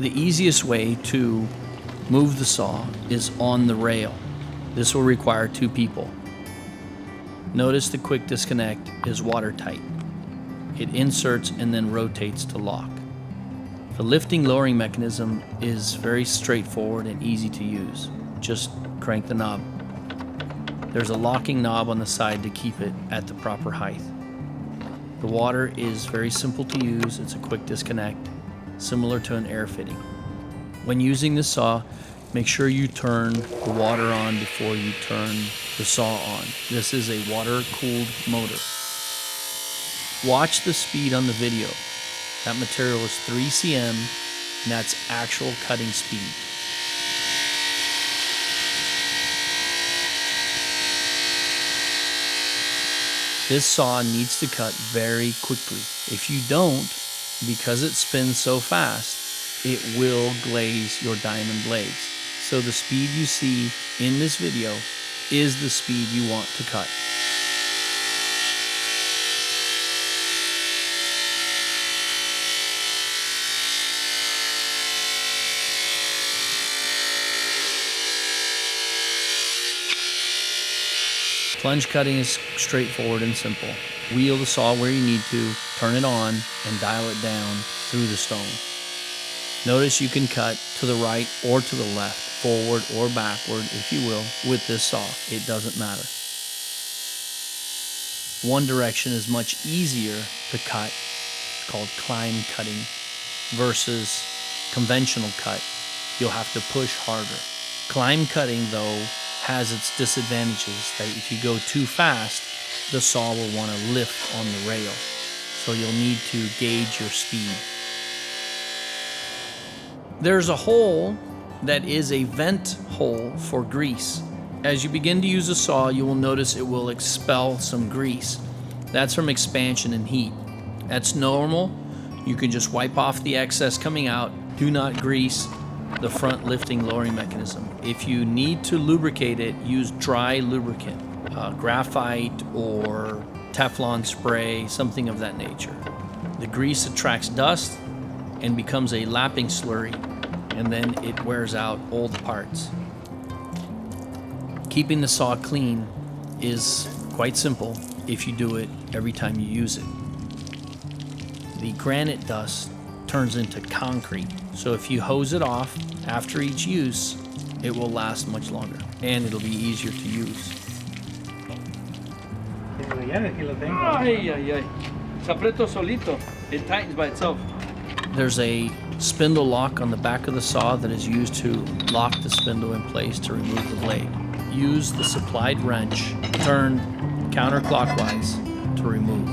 The easiest way to move the saw is on the rail. This will require 2 people. Notice the quick disconnect is watertight. It inserts and then rotates to lock. The lifting lowering mechanism is very straightforward and easy to use. Just crank the knob. There's a locking knob on the side to keep it at the proper height. The water is very simple to use. It's a quick disconnect, similar to an air fitting. When using the saw, make sure you turn the water on before you turn the saw on. This is a water-cooled motor. Watch the speed on the video. That material is 3 cm, and that's actual cutting speed. This saw needs to cut very quickly. If you don't, because it spins so fast, it will glaze your diamond blades. So the speed you see in this video is the speed you want to cut. Plunge cutting is straightforward and simple. Wheel the saw where you need to, turn it on, and dial it down through the stone. Notice you can cut to the right or to the left, forward or backward, if you will, with this saw. It doesn't matter. One direction is much easier to cut. It's called climb cutting versus conventional cut. You'll have to push harder. Climb cutting, though, has its disadvantages that if you go too fast, the saw will want to lift on the rail. So you'll need to gauge your speed. There's a hole that is a vent hole for grease. As you begin to use a saw, you will notice it will expel some grease. That's from expansion and heat. That's normal. You can just wipe off the excess coming out. Do not grease the front lifting lowering mechanism. If you need to lubricate it, use dry lubricant, graphite or Teflon spray, something of that nature. The grease attracts dust and becomes a lapping slurry, and then it wears out old parts. Keeping the saw clean is quite simple if you do it every time you use it. The granite dust turns into concrete, so if you hose it off after each use, it will last much longer and it'll be easier to use. Ay, ay, ay. Se aprieto solito. It tightens by itself. There's a spindle lock on the back of the saw that is used to lock the spindle in place to remove the blade. Use the supplied wrench, turn counterclockwise to remove.